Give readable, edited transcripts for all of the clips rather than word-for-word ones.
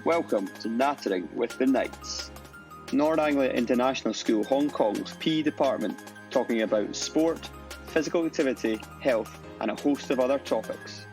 Welcome to Knattering with the Knights, North Anglia International School Hong Kong's PE department, talking about sport, physical activity, health and a host of other topics.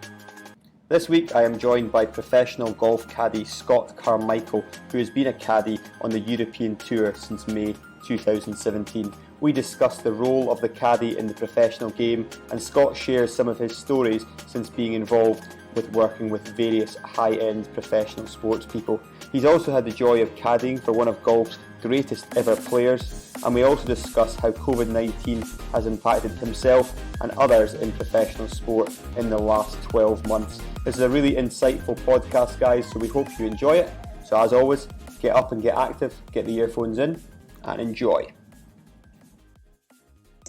This week I am joined by professional golf caddy Scott Carmichael, who has been a caddy on the European Tour since May 2017. We discuss the role of the caddy in the professional game, and Scott shares some of his stories since being involved with working with various high-end professional sports people. He's also had the joy of caddying for one of golf's greatest ever players, and we also discuss how COVID-19 has impacted himself and others in professional sport in the last 12 months. This is a really insightful podcast, guys, so we hope you enjoy it. So as always, get up and get active, get the earphones in and enjoy.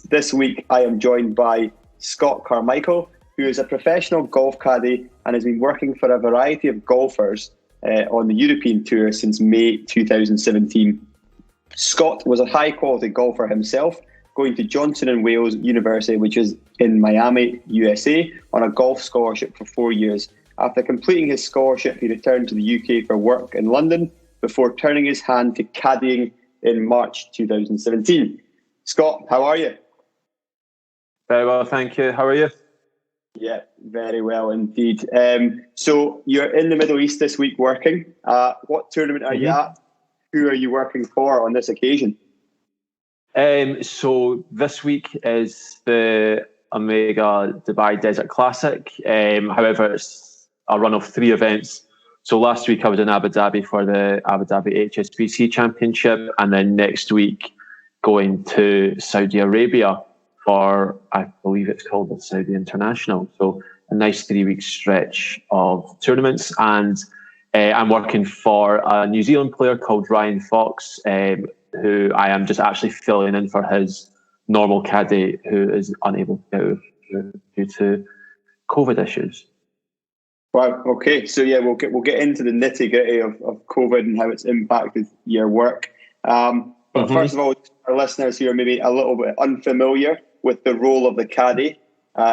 This week I am joined by Scott Carmichael, who is a professional golf caddy and has been working for a variety of golfers on the European Tour since May 2017. Scott was a high quality golfer himself, going to Johnson & Wales University, which is in Miami, USA, on a golf scholarship for 4 years. After completing his scholarship, he returned to the UK for work in London before turning his hand to caddying in March 2017. Scott, how are you? Very well, thank you. How are you? Yeah, very well indeed. So you're in the Middle East this week working. What tournament are you at? Who are you working for on this occasion? So this week is the Omega Dubai Desert Classic. However, it's a run of 3 events. So last week I was in Abu Dhabi for the Abu Dhabi HSBC Championship, and then next week going to Saudi Arabia for, I believe it's called the Saudi International. So a nice 3-week stretch of tournaments. And I'm working for a New Zealand player called Ryan Fox, who I am just actually filling in for his normal caddy, who is unable to go due to COVID issues. Wow. Okay. So yeah, we'll get into the nitty gritty of COVID and how it's impacted your work. But first of all, our listeners here are maybe a little bit unfamiliar with the role of the caddy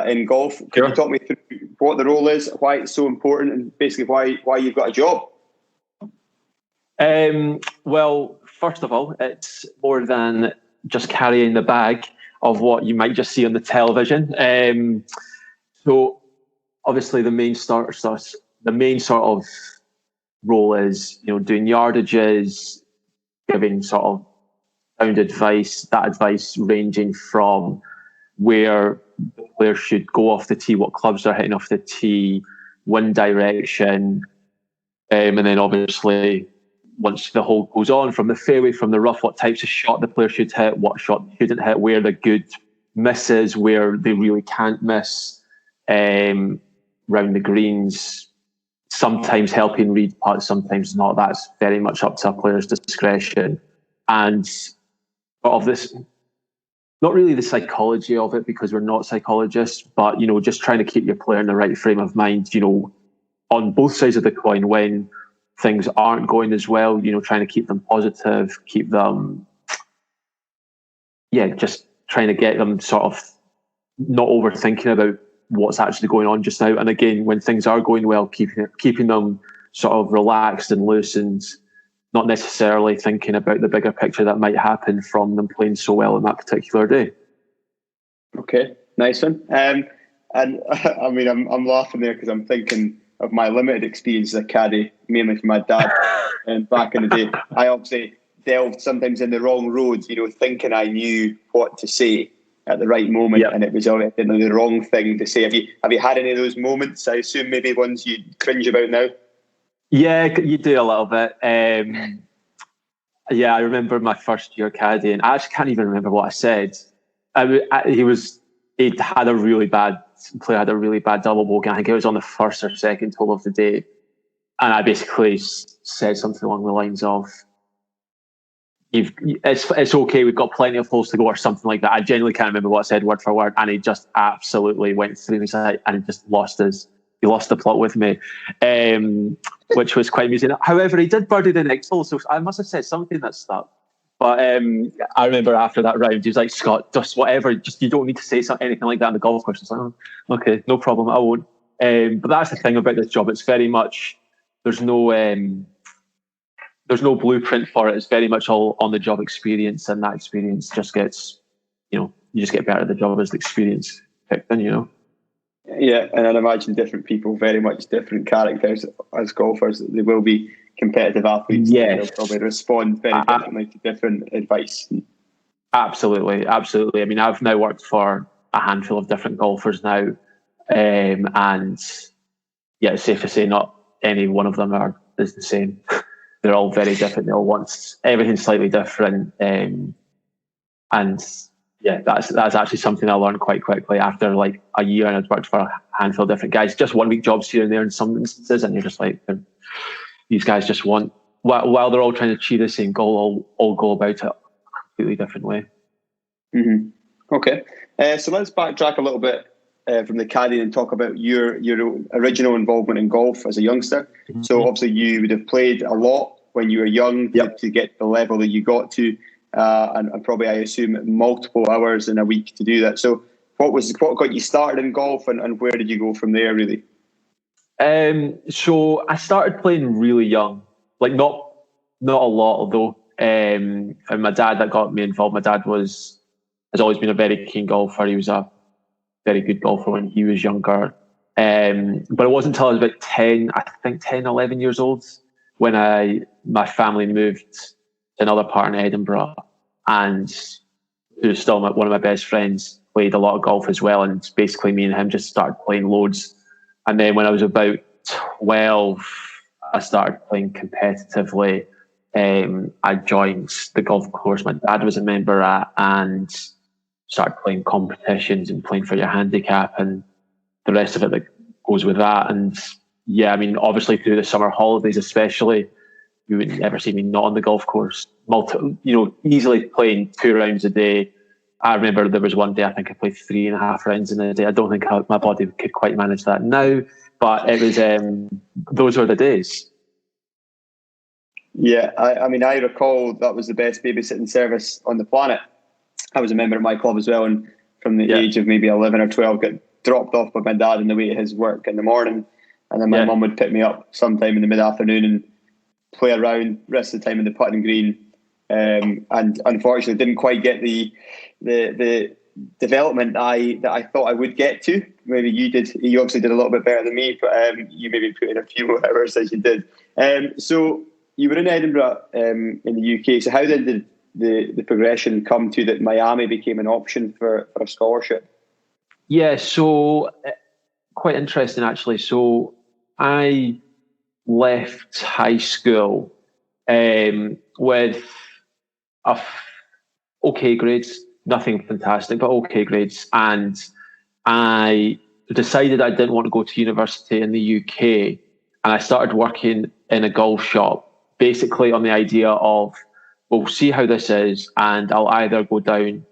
in golf. Can you talk me through what the role is, why it's so important, and basically why you've got a job? Well, first of all, it's more than just carrying the bag of what you might just see on the television. So obviously the main sort of role is, doing yardages, giving sort of sound advice, that advice ranging from where the player should go off the tee, what clubs are hitting off the tee, wind direction, and then obviously once the hole goes on, from the fairway, from the rough, what types of shot the player should hit, what shot shouldn't hit, where the good misses, where they really can't miss, round the greens, sometimes helping read putts, sometimes not. That's very much up to a player's discretion. And of this, not really the psychology of it, because we're not psychologists, but just trying to keep your player in the right frame of mind, on both sides of the coin when things aren't going as well, trying to keep them positive, keep them just trying to get them sort of not overthinking about what's actually going on just now. And again, when things are going well, keeping them sort of relaxed and loose and not necessarily thinking about the bigger picture that might happen from them playing so well on that particular day. Okay, nice one. And I mean, I'm laughing there because I'm thinking of my limited experience as a caddy, mainly from my dad. And back in the day, I obviously delved sometimes in the wrong roads, thinking I knew what to say at the right moment, and it was the wrong thing to say. Have you had any of those moments? I assume maybe ones you cringe about now. Yeah, you do a little bit. I remember my first year caddying. I actually can't even remember what I said. He'd had a really bad double bogey. I think it was on the first or second hole of the day, and I basically said something along the lines of, "It's okay. We've got plenty of holes to go," or something like that. I genuinely can't remember what I said word for word, and he just absolutely went through his head, and he just lost the plot with me, which was quite amusing. However, he did birdie the next hole, so I must have said something that stuck. But I remember after that round, he was like, "Scott, just whatever, just you don't need to say anything like that on the golf course." I was like, "Oh, okay, no problem, I won't." But that's the thing about this job. It's very much, there's no there's no blueprint for it. It's very much all on the job experience, and that experience just gets, you just get better at the job as the experience kicked in. Yeah, and I'd imagine different people, very much different characters as golfers. They will be competitive athletes. Yes. They'll probably respond very differently to different advice. Absolutely. I mean, I've now worked for a handful of different golfers now, and yeah, it's safe to say not any one of them is the same. They're all very different. They all want everything slightly different, and yeah, that's actually something I learned quite quickly after like a year, and I'd worked for a handful of different guys, just 1 week jobs here and there in some instances, and you're just like, these guys just want, while they're all trying to achieve the same goal, all go about it a completely different way. Mm-hmm. Okay, so let's backtrack a little bit from the caddy and talk about your original involvement in golf as a youngster. Mm-hmm. So obviously you would have played a lot when you were young. Yep. to get the level that you got to. And probably, I assume, multiple hours in a week to do that. So what got you started in golf, and where did you go from there, really? So I started playing really young, like not a lot, although, and my dad that got me involved. My dad has always been a very keen golfer. He was a very good golfer when he was younger. But it wasn't until I was about 10, 11 years old, when my family moved to another part in Edinburgh, and who's still one of my best friends, played a lot of golf as well, and basically me and him just started playing loads. And then when I was about 12, I started playing competitively. I joined the golf course my dad was a member at, and started playing competitions and playing for your handicap and the rest of it that goes with that. And yeah, I mean, obviously through the summer holidays especially, you would never see me not on the golf course. Easily playing 2 rounds a day. I remember there was one day I think I played 3.5 rounds in a day. I don't think my body could quite manage that now, but it was those were the days. Yeah, I mean, I recall that was the best babysitting service on the planet. I was a member of my club as well, and from the age of maybe 11 or 12, got dropped off by my dad on the way to his work in the morning, and then my mum would pick me up sometime in the mid-afternoon and play around rest of the time in the putting green, and unfortunately didn't quite get the development that I thought I would get to. Maybe you did. You obviously did a little bit better than me, but you maybe put in a few more hours as you did. So you were in Edinburgh in the UK. So how did the progression come to that Miami became an option for a scholarship? Yeah, so quite interesting actually. So I left high school with okay grades, nothing fantastic, but okay grades, and I decided I didn't want to go to university in the UK, and I started working in a golf shop, basically on the idea of, we'll see how this is, and I'll either go down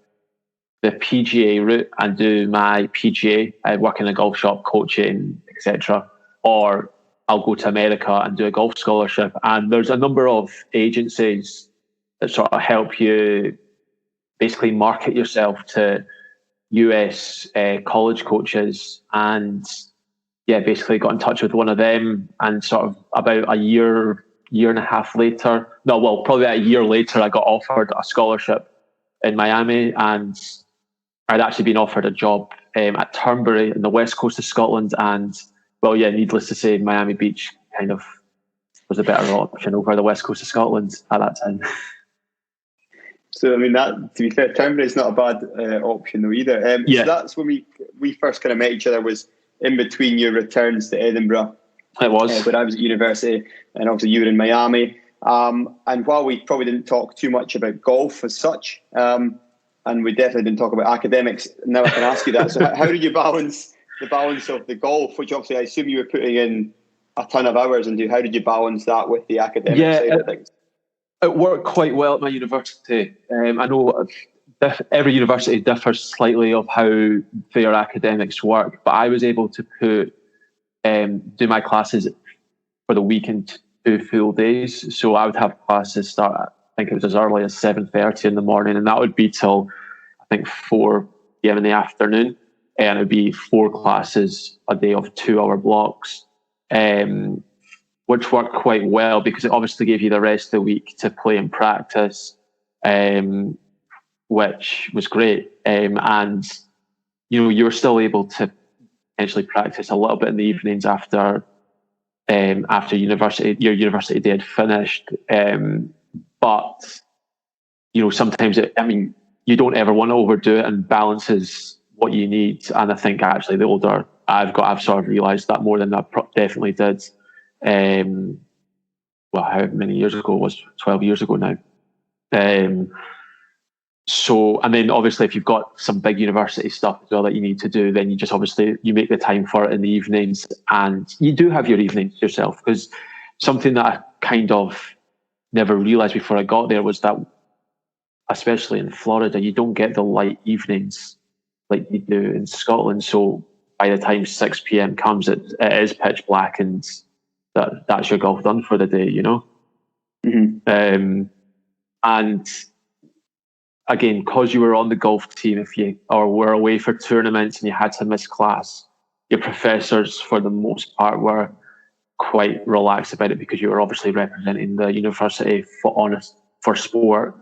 the PGA route and do my PGA, work in a golf shop, coaching, etc., or I'll go to America and do a golf scholarship. And there's a number of agencies that sort of help you basically market yourself to US college coaches. And yeah, basically got in touch with one of them, and sort of about a year and a half later, probably a year later, I got offered a scholarship in Miami, and I'd actually been offered a job at Turnberry in the west coast of Scotland, and needless to say, Miami Beach kind of was a better option over the west coast of Scotland at that time. So, I mean, that, to be fair, Turnberry is not a bad option though either. So that's when we first kind of met each other, was in between your returns to Edinburgh. It was. When I was at university, and obviously you were in Miami. And while we probably didn't talk too much about golf as such, and we definitely didn't talk about academics, now I can ask you that. So how did you balance the balance of the golf, which obviously I assume you were putting in a ton of hours into? How did you balance that with the academic side of things? It worked quite well at my university. I know every university differs slightly of how their academics work, but I was able to do my classes for the week in 2 full days. So I would have classes start at, I think it was as early as 7:30 in the morning, and that would be till I think 4 p.m. in the afternoon, and it would be 4 classes a day of 2-hour blocks. which worked quite well because it obviously gave you the rest of the week to play and practice, which was great. And you were still able to potentially practice a little bit in the evenings after your university day had finished. But sometimes you don't ever want to overdo it, and balance is what you need. And I think actually the older I've sort of realised that more than I definitely did. How many years ago? It was 12 years ago now. So, and then obviously if you've got some big university stuff as well that you need to do, then you make the time for it in the evenings, and you do have your evenings yourself. Because something that I kind of never realised before I got there was that, especially in Florida, you don't get the light evenings like you do in Scotland. So by the time 6 p.m. comes, it is pitch black, and that's your golf done for the day, Mm-hmm. And again, because you were on the golf team, were away for tournaments and you had to miss class, your professors for the most part were quite relaxed about it, because you were obviously representing the university for sport.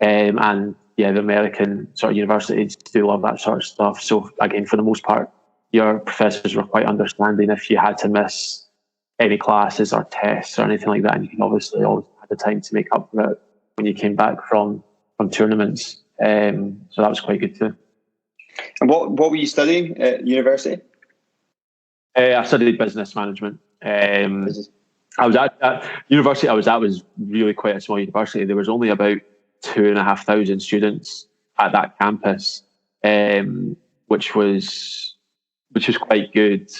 And yeah, the American sort of universities do love that sort of stuff. So again, for the most part, your professors were quite understanding if you had to miss any classes or tests or anything like that, and you can obviously always have the time to make up for it when you came back from tournaments. So that was quite good too. And what were you studying at university? I studied business management. I was at university I was at was really quite a small university. There was only about 2,500 students at that campus, which was quite good.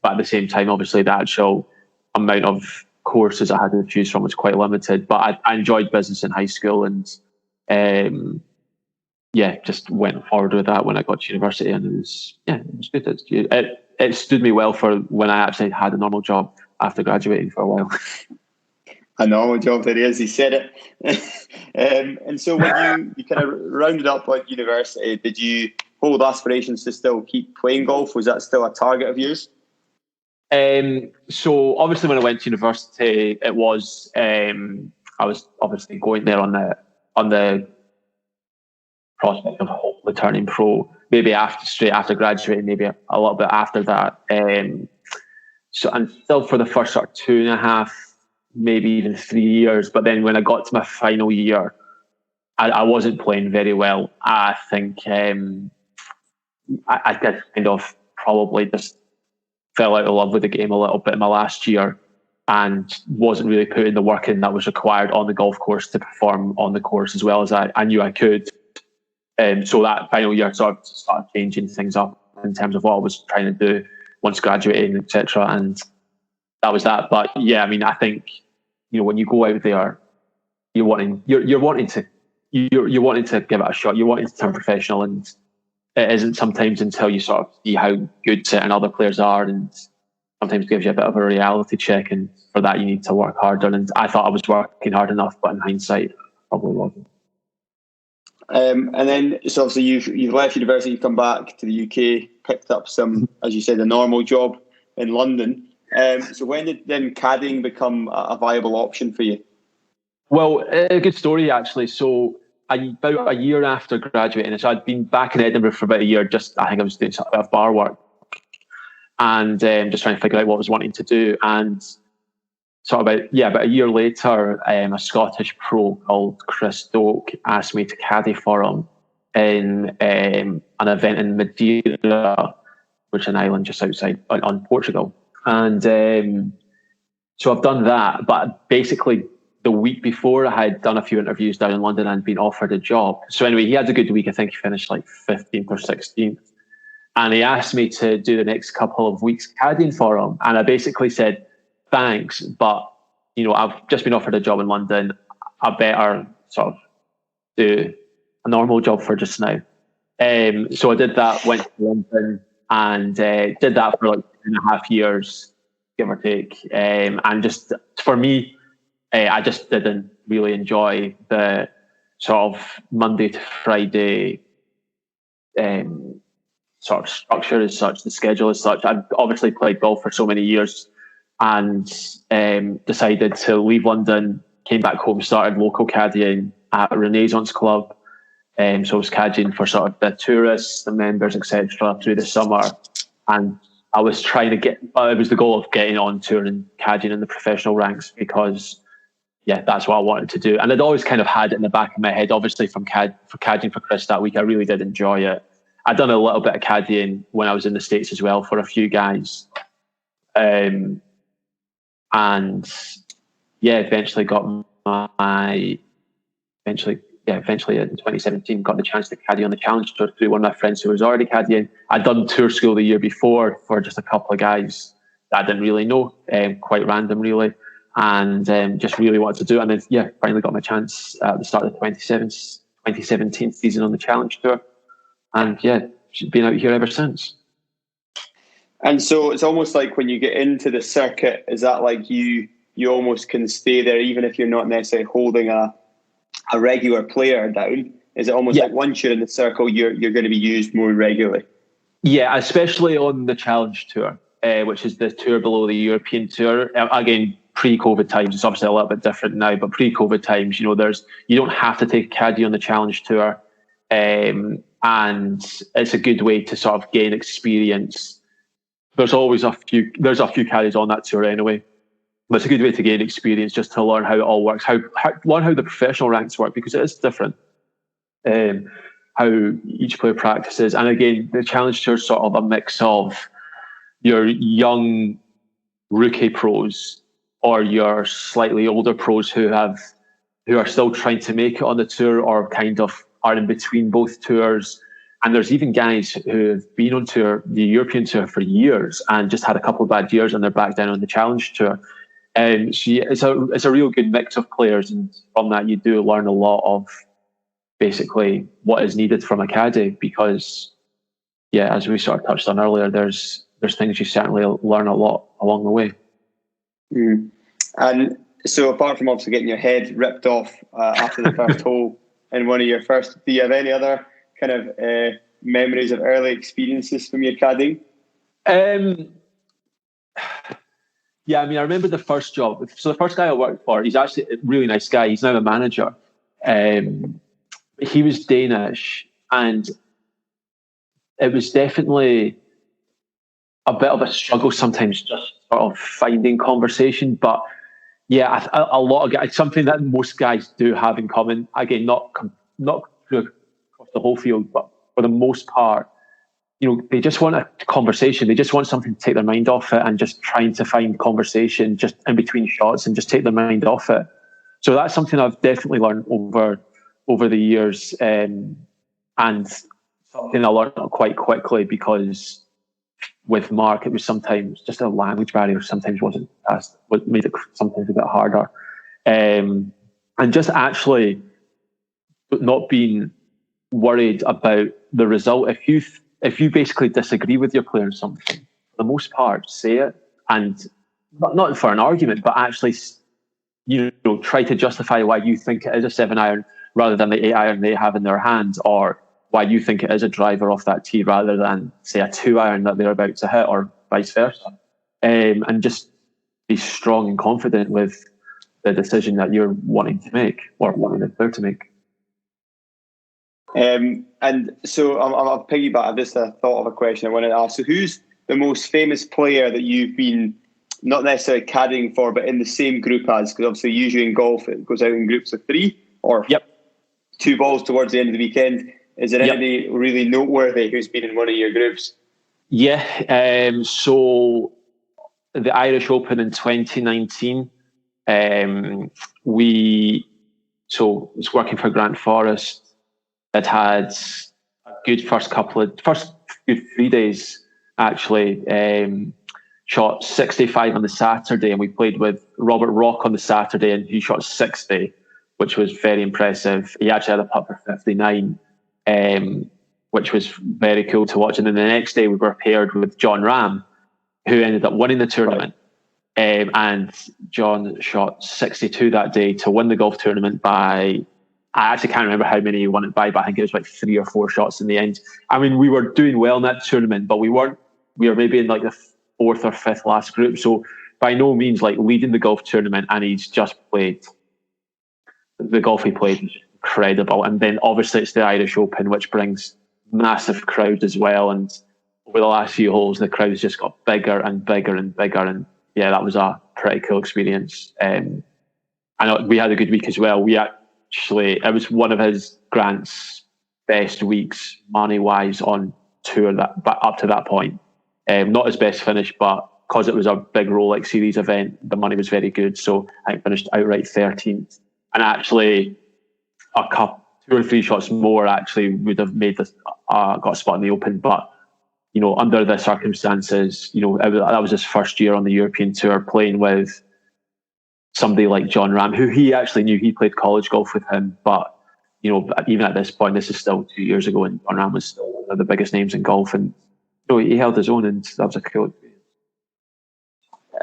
But at the same time, obviously, the actual amount of courses I had to choose from was quite limited. But I enjoyed business in high school, and just went forward with that when I got to university, and it was good. It stood me well for when I actually had a normal job after graduating for a while. A normal job, that is. He said it. And so when you kind of rounded up at university, did you hold aspirations to still keep playing golf? Was that still a target of yours? So obviously when I went to university, it was I was obviously going there on the prospect of hopefully turning pro, maybe straight after graduating, maybe a little bit after that. So and still for the first sort of 2.5, maybe even 3 years. But then when I got to my final year, I wasn't playing very well. I think I did kind of probably just fell out of love with the game a little bit in my last year, and wasn't really putting the work in that was required on the golf course to perform on the course as well as I knew I could. So that final year sort of started changing things up in terms of what I was trying to do once graduating, etc. And that was that. But yeah, I mean, I think when you go out there, you're wanting to give it a shot. You're wanting to turn professional, and it isn't sometimes until you sort of see how good certain other players are, and sometimes gives you a bit of a reality check. And for that, you need to work harder. And I thought I was working hard enough, but in hindsight, probably wasn't. And then, so obviously you've left university, you've come back to the UK, picked up some, as you said, a normal job in London. So when did then caddying become a viable option for you? Well, a good story actually. So about a year after graduating, so I'd been back in Edinburgh for about a year. I think I was doing a bit of bar work, and just trying to figure out what I was wanting to do. And so about a year later, a Scottish pro called Chris Doak asked me to caddy for him in an event in Madeira, which is an island just outside on Portugal. And so I've done that, but basically the week before I had done a few interviews down in London and been offered a job. So anyway, he had a good week. I think he finished like 15th or 16th. And he asked me to do the next couple of weeks caddying for him. And I basically said, thanks, but I've just been offered a job in London. I better sort of do a normal job for just now. So I did that, went to London, and did that for like 2.5 years, give or take. And just for me, I just didn't really enjoy the sort of Monday to Friday sort of structure as such, the schedule as such. I've obviously played golf for so many years and decided to leave London, came back home, started local caddying at a Renaissance Club. So I was caddying for sort of the tourists, the members, etc. through the summer. And I was trying to it was the goal of getting on tour and caddying in the professional ranks because, yeah, that's what I wanted to do. And I'd always kind of had it in the back of my head, obviously for caddying for Chris that week. I really did enjoy it. I'd done a little bit of caddying when I was in the States as well for a few guys. And yeah, eventually in 2017 got the chance to caddy on the Challenge Tour through one of my friends who was already caddying. I'd done tour school the year before for just a couple of guys that I didn't really know, quite random really, and just really wanted to do it. And then finally got my chance at the start of the 2017 season on the Challenge Tour, and been out here ever since. And so it's almost like when you get into the circuit, is that like you almost can stay there even if you're not necessarily holding a regular player down? Is it almost like once you're in the circle, you're going to be used more regularly? Yeah, especially on the Challenge Tour, which is the tour below the European Tour. Again, pre-COVID times, it's obviously a little bit different now, but pre-COVID times, you don't have to take a caddy on the Challenge Tour, and it's a good way to sort of gain experience. There's a few caddies on that tour anyway. But it's a good way to gain experience, just to learn how it all works, learn how the professional ranks work, because it is different, how each player practices. And again, the Challenge Tour is sort of a mix of your young rookie pros or your slightly older pros who are still trying to make it on the tour or kind of are in between both tours. And there's even guys who have been on tour, the European Tour, for years and just had a couple of bad years and they're back down on the Challenge Tour. It's a real good mix of players, and from that you do learn a lot of basically what is needed from a caddy, because as we sort of touched on earlier, there's things you certainly learn a lot along the way. And so apart from obviously getting your head ripped off after the first hole in one of your first, do you have any other kind of memories of early experiences from your caddying? Yeah, I remember the first job. So the first guy I worked for, he's actually a really nice guy. He's now a manager. He was Danish, and it was definitely a bit of a struggle sometimes, just sort of finding conversation. But a lot of guys, something that most guys do have in common. Again, not across the whole field, but for the most part, they just want a conversation. They just want something to take their mind off it, and just trying to find conversation just in between shots and just take their mind off it. So that's something I've definitely learned over the years, and something I learned quite quickly, because with Mark, it was sometimes just a language barrier. Sometimes wasn't fast, what made it sometimes a bit harder, and just actually not being worried about the result. If you basically disagree with your player on something, for the most part, say it, and not for an argument, but actually, try to justify why you think it is a 7-iron rather than the 8-iron they have in their hand, or why you think it is a driver off that tee rather than, say, a 2-iron that they're about to hit, or vice versa. And just be strong and confident with the decision that you're wanting to make, or wanting the player to make. And so I'll piggyback. I've just thought of a question I wanted to ask. So who's the most famous player that you've been not necessarily caddying for, but in the same group as? Because obviously usually in golf it goes out in groups of 3 or 2 balls towards the end of the weekend. Is there anybody really noteworthy who's been in one of your groups? So the Irish Open in 2019, was working for Grant Forrest. It had a good first good 3 days, actually. Shot 65 on the Saturday, and we played with Robert Rock on the Saturday, and he shot 60, which was very impressive. He actually had a putt for 59, which was very cool to watch. And then the next day we were paired with John Ram, who ended up winning the tournament. And John shot 62 that day to win the golf tournament by, I actually can't remember how many he won it by, but I think it was like 3 or 4 shots in the end. We were doing well in that tournament, but we were maybe in like the 4th or 5th last group. So by no means like leading the golf tournament, and he's just played. The golf he played was incredible, and then obviously it's the Irish Open, which brings massive crowds as well. And over the last few holes, the crowds just got bigger and bigger and bigger, and yeah, that was a pretty cool experience. And we had a good week as well. It was one of Grant's best weeks money wise on tour up to that point. Not his best finish, but because it was a big Rolex Series event, the money was very good. So I finished outright 13th. And actually, two or three shots more actually would have made this got a spot in the Open. But under the circumstances, that was his first year on the European Tour, playing with somebody like John Ram, who he actually knew. He played college golf with him, but even at this point, this is still 2 years ago, and John Ram was still one of the biggest names in golf, and he held his own, and that was a cool experience.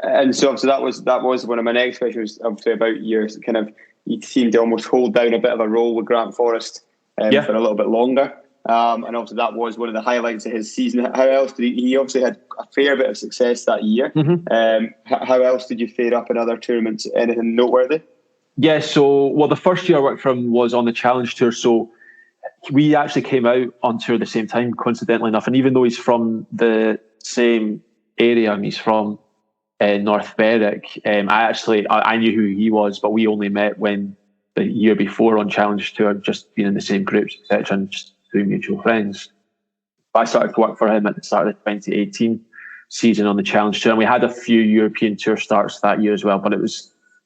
And so that was one of my next questions, obviously about years. Kind of, you seemed to almost hold down a bit of a role with Grant Forrest for a little bit longer. And obviously that was one of the highlights of his season. How else did he obviously had a fair bit of success that year. Mm-hmm. How else did you fare up in other tournaments? Anything noteworthy? Yeah, the first year I worked for him was on the Challenge Tour. So we actually came out on tour at the same time, coincidentally enough. And even though he's from the same area, he's from North Berwick, I knew who he was, but we only met when the year before on Challenge Tour, just being in the same groups, etc., and just through mutual friends. I started to work for him at the start of the 2018 season on the Challenge Tour, and we had a few European Tour starts that year as well, but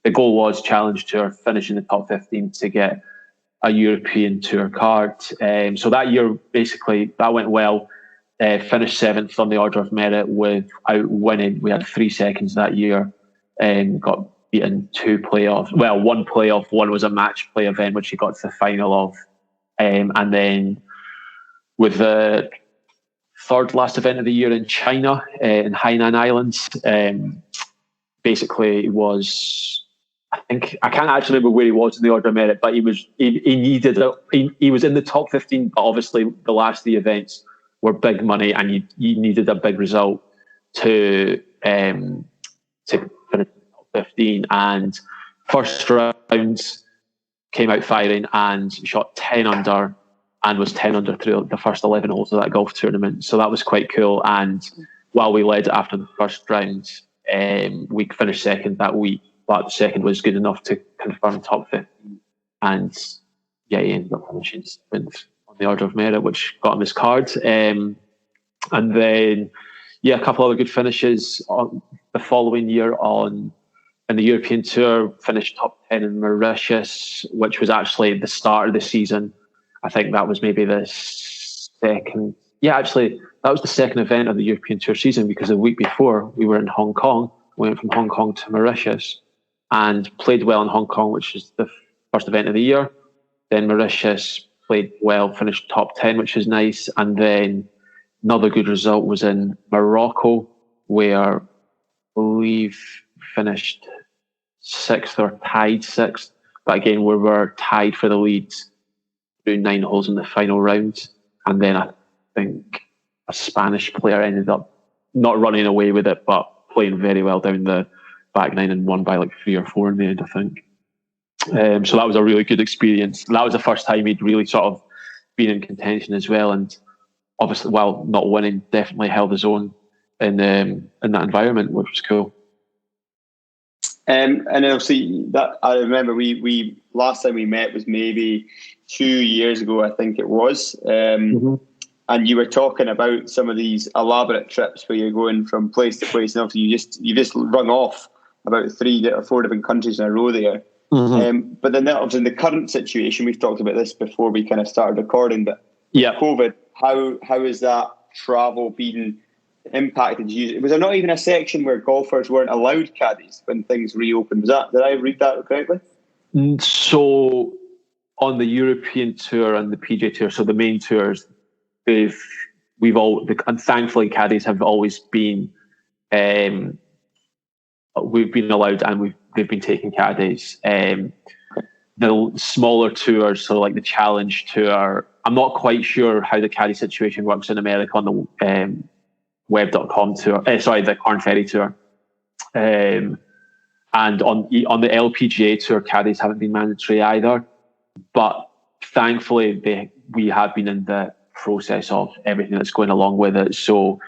the goal was Challenge Tour, finish in the top 15 to get a European Tour card. So that year, basically, that went well. Finished 7th on the order of merit without winning. We had 3 seconds that year. Got beaten 2 playoffs. Well, 1 playoff. 1 was a match play event, which he got to the final of. And then with the 3rd last event of the year in China, in Hainan Islands, basically it was, I can't actually remember where he was in the order of merit, but he was in the top 15, but obviously the last 3 events were big money, and you needed a big result to finish the top 15. And first round came out firing and shot 10 under, and was 10 under through the first 11 holes of that golf tournament. So that was quite cool. And while we led after the first round, we finished 2nd that week, but the 2nd was good enough to confirm top 15. And yeah, he ended up finishing 7th on the order of merit, which got him his card. And then, a couple other good finishes on the following year in the European Tour. Finished top 10 in Mauritius, which was actually the start of the season. I think that was maybe the second. Yeah, actually, that was the 2nd event of the European Tour season, because the week before we were in Hong Kong. We went from Hong Kong to Mauritius and played well in Hong Kong, which is the first event of the year. Then Mauritius played well, finished top 10, which was nice. And then another good result was in Morocco, where I believe finished 6th or tied 6th. But again, we were tied for the lead through 9 holes in the final round. And then I think a Spanish player ended up not running away with it, but playing very well down the back 9 and won by like 3 or 4 in the end, I think. So that was a really good experience. That was the first time he'd really sort of been in contention as well. And obviously, while not winning, definitely held his own in that environment, which was cool. And obviously, that I remember we last time we met was maybe 2 years ago, I think it was. And you were talking about some of these elaborate trips where you're going from place to place, and obviously you just rung off about 3 or 4 different countries in a row there. But then obviously in the current situation, we've talked about this before we kind of started recording, but COVID, how has that travel been impacted you? Was there not even a section where golfers weren't allowed caddies when things reopened? Did I read that correctly? So on the European Tour and the PGA Tour, so the main tours, and thankfully caddies have always been we've been allowed, and they've been taking caddies. The smaller tours, so like the Challenge Tour, I'm not quite sure how the caddy situation works in America on the web.com tour. The Corn Ferry Tour. And on the LPGA Tour, caddies haven't been mandatory either. But thankfully, we have been in the process of everything that's going along with it. So,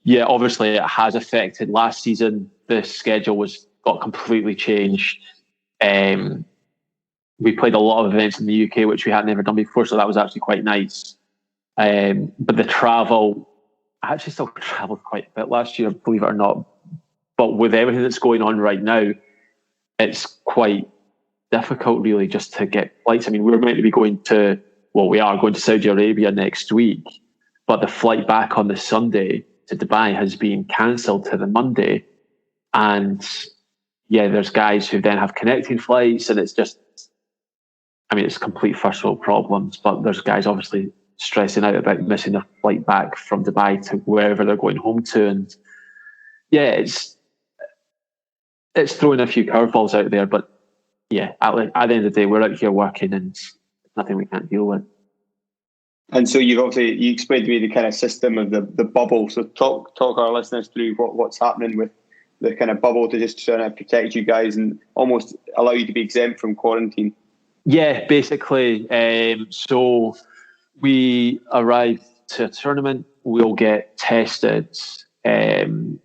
yeah, obviously it has affected. Last season, the schedule got completely changed. We played a lot of events in the UK, which we had never done before, so that was actually quite nice. But the travel, I actually still travelled quite a bit last year, believe it or not. But with everything that's going on right now, it's quite difficult, really, just to get flights. I mean, we're meant to be we are going to Saudi Arabia next week, but the flight back on the Sunday to Dubai has been cancelled to the Monday. And yeah, there's guys who then have connecting flights, and it's just, I mean, it's complete first world problems, but there's guys obviously stressing out about missing their flight back from Dubai to wherever they're going home to. And yeah, it's throwing a few curveballs out there, but yeah, at the end of the day, we're out here working, and there's nothing we can't deal with. And so you explained to me the kind of system of the bubble. So talk our listeners through what's happening with the kind of bubble to just try to protect you guys and almost allow you to be exempt from quarantine. Yeah, basically. So we arrive to a tournament, we'll get tested on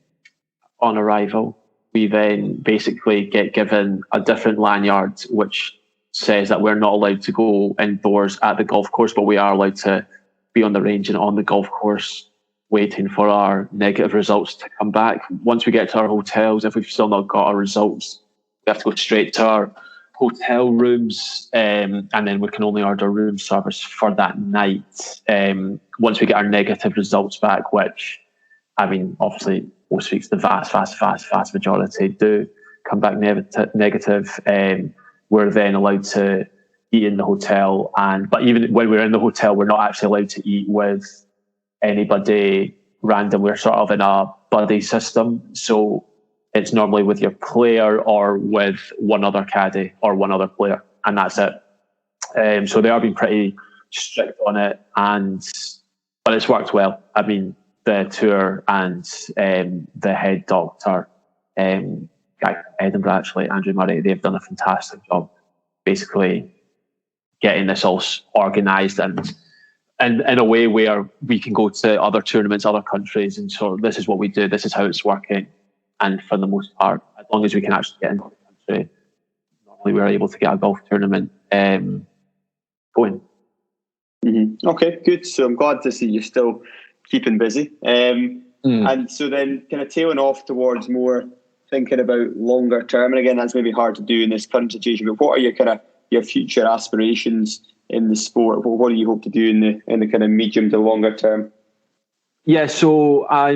arrival. We then basically get given a different lanyard, which says that we're not allowed to go indoors at the golf course, but we are allowed to be on the range and on the golf course waiting for our negative results to come back. Once we get to our hotels, if we've still not got our results, we have to go straight to our hotel rooms, and then we can only order room service for that night. Once we get our negative results back, which, I mean, obviously most weeks the vast majority do come back negative, we're then allowed to eat in the hotel. But even when we're in the hotel, we're not actually allowed to eat with anybody random. We're sort of in a buddy system, so it's normally with your player or with one other caddy or one other player, and that's it. So they are being pretty strict on it, but it's worked well. I mean, the tour and the head doctor, guy from Edinburgh, actually, Andrew Murray, they've done a fantastic job basically getting this all organised and in a way where we can go to other tournaments, other countries, and so this is what we do, this is how it's working. And for the most part, as long as we can actually get into the country, normally we're able to get a golf tournament going. Mm-hmm. Okay, good. So I'm glad to see you're still keeping busy. And so then kind of tailing off towards more thinking about longer term, and again, that's maybe hard to do in this current situation, but what are your future aspirations in the sport? What do you hope to do in the kind of medium to longer term? Yeah, so I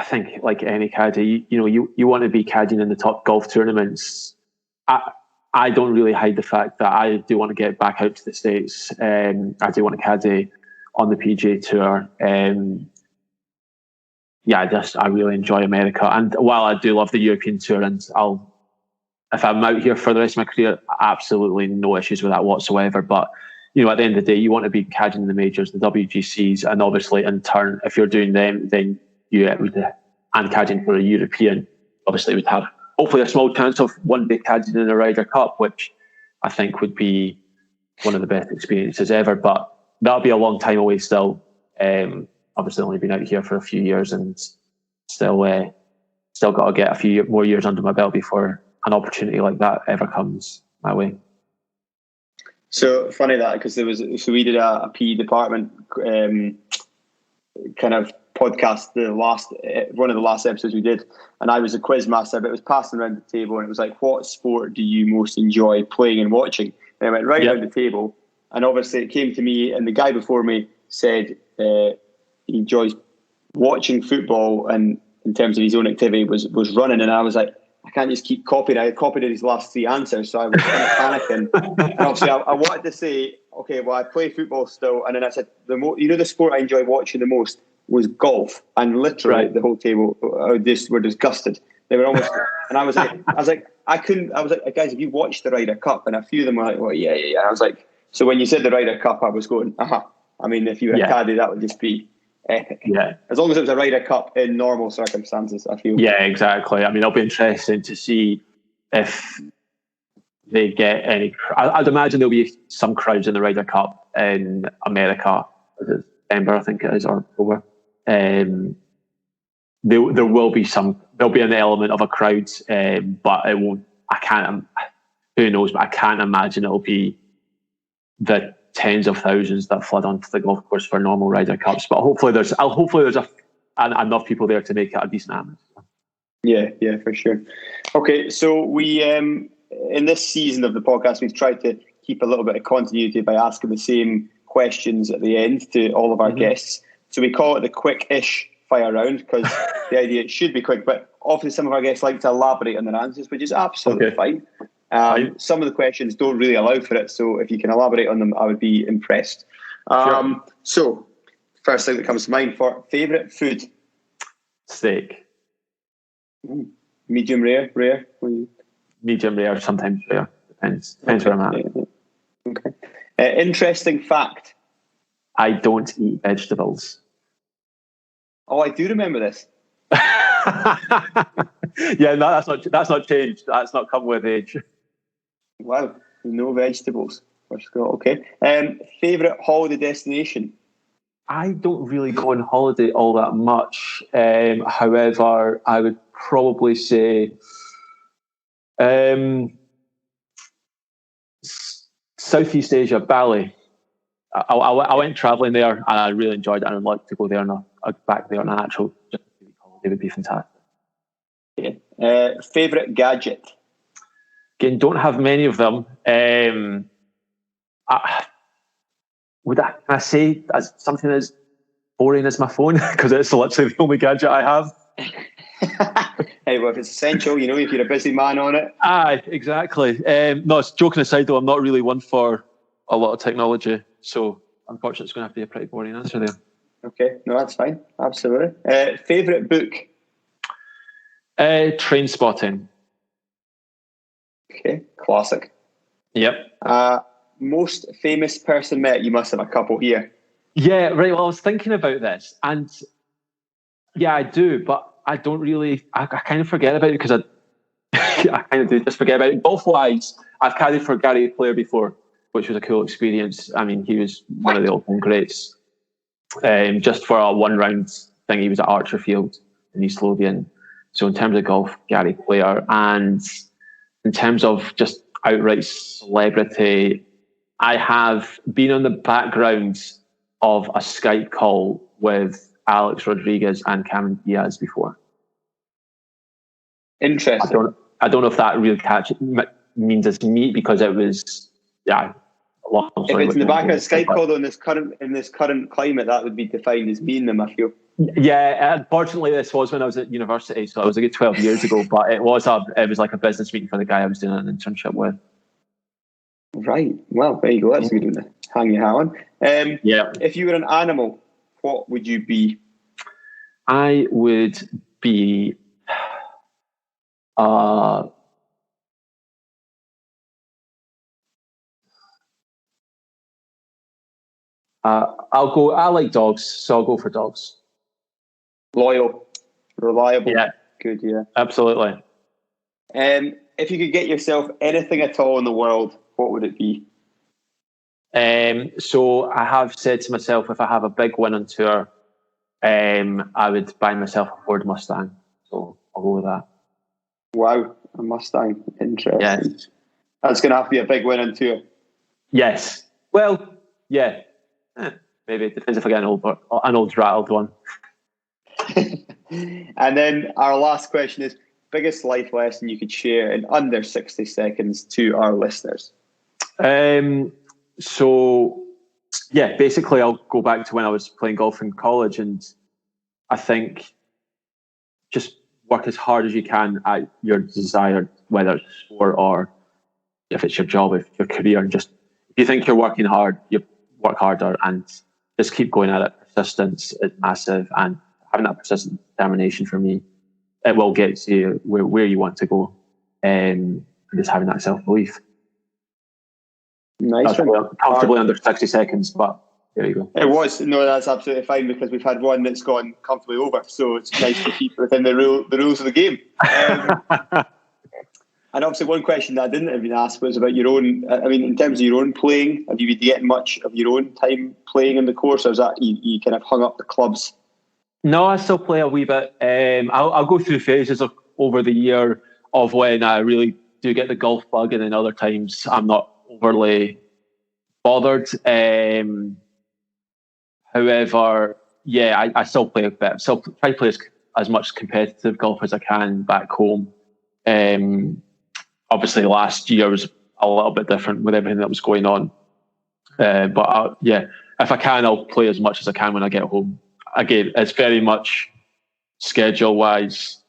think like any caddy, you want to be caddying in the top golf tournaments. I don't really hide the fact that I do want to get back out to the States. I do want to caddy on the PGA Tour. I really enjoy America. And while I do love the European Tour, and if I'm out here for the rest of my career, absolutely no issues with that whatsoever. But at the end of the day, you want to be caddying in the majors, the WGCs, and obviously in turn, if you're doing them, then and caddying for a European, obviously would have hopefully a small chance of one day caddying in a Ryder Cup, which I think would be one of the best experiences ever. But that'll be a long time away still. Obviously only been out here for a few years and still got to get a few more years under my belt before an opportunity like that ever comes my way. So funny that, because we did a PE department kind of podcast, one of the last episodes we did, and I was a quiz master, but it was passing around the table and it was like, what sport do you most enjoy playing and watching? And I went right around the table, and obviously it came to me, and the guy before me said he enjoys watching football, and in terms of his own activity was running, and I was like, I can't just keep copying. I copied his last three answers, so I was kind of panicking. And obviously, I wanted to say, okay, well, I play football still, and then I said, the sport I enjoy watching the most was golf, and literally the whole table were disgusted. They were almost, and I was like, guys, have you watched the Ryder Cup? And a few of them were like, well, yeah. I was like, so when you said the Ryder Cup, I was going, I mean, if you were a caddy, that would just be epic. Yeah. As long as it was a Ryder Cup in normal circumstances, I feel. Yeah, exactly. I mean, it'll be interesting to see if they get any. I'd imagine there'll be some crowds in the Ryder Cup in America. December, I think it is, or October. There will be some. There'll be an element of a crowd, but it won't. I can't. Who knows? But I can't imagine it'll be the tens of thousands that flood onto the golf course for normal Ryder Cups. But hopefully there's enough people there to make it a decent atmosphere. Yeah, for sure. Okay, so we in this season of the podcast, we've tried to keep a little bit of continuity by asking the same questions at the end to all of our guests. So we call it the quick-ish fire round because the idea it should be quick, but obviously some of our guests like to elaborate on their answers, which is absolutely fine. Some of the questions don't really allow for it, so if you can elaborate on them, I would be impressed. Sure. So, first thing that comes to mind for favourite food? Steak. Medium rare? Medium rare, sometimes rare. Depends where I'm at. Okay. Interesting fact. I don't eat vegetables. Oh, I do remember this. Yeah, no, that's not changed. That's not come with age. Wow, no vegetables. Okay. Favourite holiday destination? I don't really go on holiday all that much. However, I would probably say Southeast Asia, Bali. I went travelling there and I really enjoyed it, and I'd like to go there back there on an actual holiday would be fantastic. Yeah. Favourite gadget? Again, don't have many of them. Can I say as something as boring as my phone? Because it's literally the only gadget I have. Hey, well, if it's essential, if you're a busy man on it. Aye, exactly. No, joking aside though, I'm not really one for a lot of technology. So unfortunately it's going to have to be a pretty boring answer there. Okay, no, that's fine. Absolutely. Favourite book? Train Spotting. Okay, classic. Yep. Most famous person met? You must have a couple here. Yeah, right. Well, I was thinking about this, and yeah, I do, but I don't really. I kind of forget about it because I kind of do just forget about it. Golf-wise, I've caddied for Gary Player before, which was a cool experience. I mean, he was one of the all-time greats. Just for a one-round thing, he was at Archerfield in East Lothian. So in terms of golf, Gary Player, and in terms of just outright celebrity, I have been on the background of a Skype call with Alex Rodriguez and Cameron Diaz before. Interesting. I don't know if that really means it's me because it was a long story. If it's in the back of a Skype call in this current climate, that would be defined as me and them, I feel. Yeah, unfortunately, this was when I was at university, so it was a good 12 years ago. But it was like a business meeting for the guy I was doing an internship with. Right. Well, there you go. That's a good one to hang your hat on. Yeah. If you were an animal, what would you be? I would be. I'll go. I like dogs, so I'll go for dogs. Loyal, reliable. Yeah. Good. Yeah. Absolutely. If you could get yourself anything at all in the world, what would it be? So I have said to myself, if I have a big win on tour, I would buy myself a Ford Mustang. So I'll go with that. Wow, a Mustang. Interesting. Yes. That's going to have to be a big win on tour. Yes. Well, yeah. Maybe it depends if I get an old rattled one. And then our last question is, biggest life lesson you could share in under 60 seconds to our listeners? So, yeah, basically I'll go back to when I was playing golf in college, and I think just work as hard as you can at your desired, whether it's sport or if it's your job, if your career, and just if you think you're working hard, you work harder and just keep going at it. Persistence is massive, and having that persistent determination, for me, it will get you where you want to go, and just having that self-belief. Nice. That's comfortably under 60 seconds, but There you go. It was. No, that's absolutely fine because we've had one that's gone comfortably over, so it's nice to keep within the rules of the game. And obviously one question that I didn't even ask was about your own, in terms of your own playing, have you been getting much of your own time playing in the course, or is that you kind of hung up the clubs? No, I still play a wee bit. I'll go through phases over the year of when I really do get the golf bug, and then other times I'm not overly bothered. However, yeah, I still play a bit. Still try to play as much competitive golf as I can back home. Obviously, last year was a little bit different with everything that was going on. But if I can, I'll play as much as I can when I get home. Again, it's very much schedule-wise.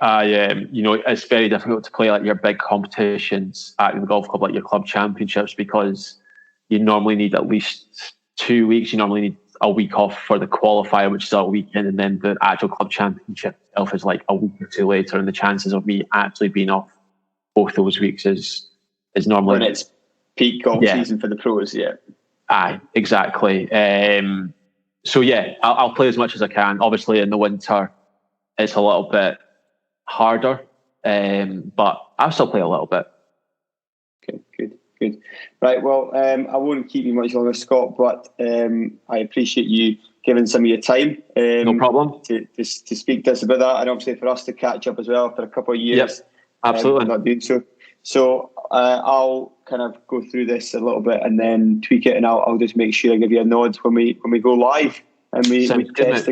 It's very difficult to play like your big competitions at the golf club, like your club championships, because you normally need at least 2 weeks. You normally need a week off for the qualifier, which is a weekend, and then the actual club championship itself is like a week or two later. And the chances of me actually being off both those weeks is normally when it's peak golf season for the pros. Yeah, aye, exactly. So I'll play as much as I can. Obviously, in the winter, it's a little bit harder, but I'll still play a little bit. Okay, good. Right, well, I won't keep you much longer, Scott, but I appreciate you giving some of your time. No problem. To speak to us about that, and obviously for us to catch up as well after a couple of years. Yep, absolutely. Not doing so. So I'll kind of go through this a little bit and then tweak it, and I'll just make sure I give you a nod when we go live and we test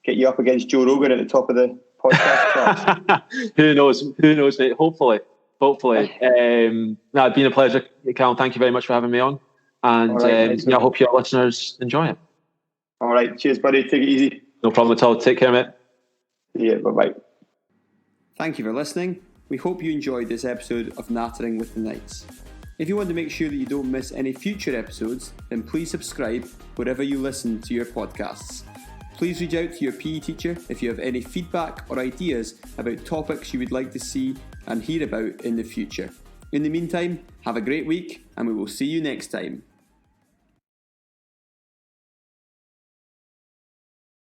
get you up against Joe Rogan at the top of the podcast. Who knows, mate? Hopefully. It's been a pleasure, Callum. Thank you very much for having me on, and right, I hope your listeners enjoy it. All right, cheers, buddy. Take it easy. No problem at all. Take care, mate. Yeah, bye. Thank you for listening. We hope you enjoyed this episode of Knattering with the Knights. If you want to make sure that you don't miss any future episodes, then please subscribe wherever you listen to your podcasts. Please reach out to your PE teacher if you have any feedback or ideas about topics you would like to see and hear about in the future. In the meantime, have a great week, and we will see you next time.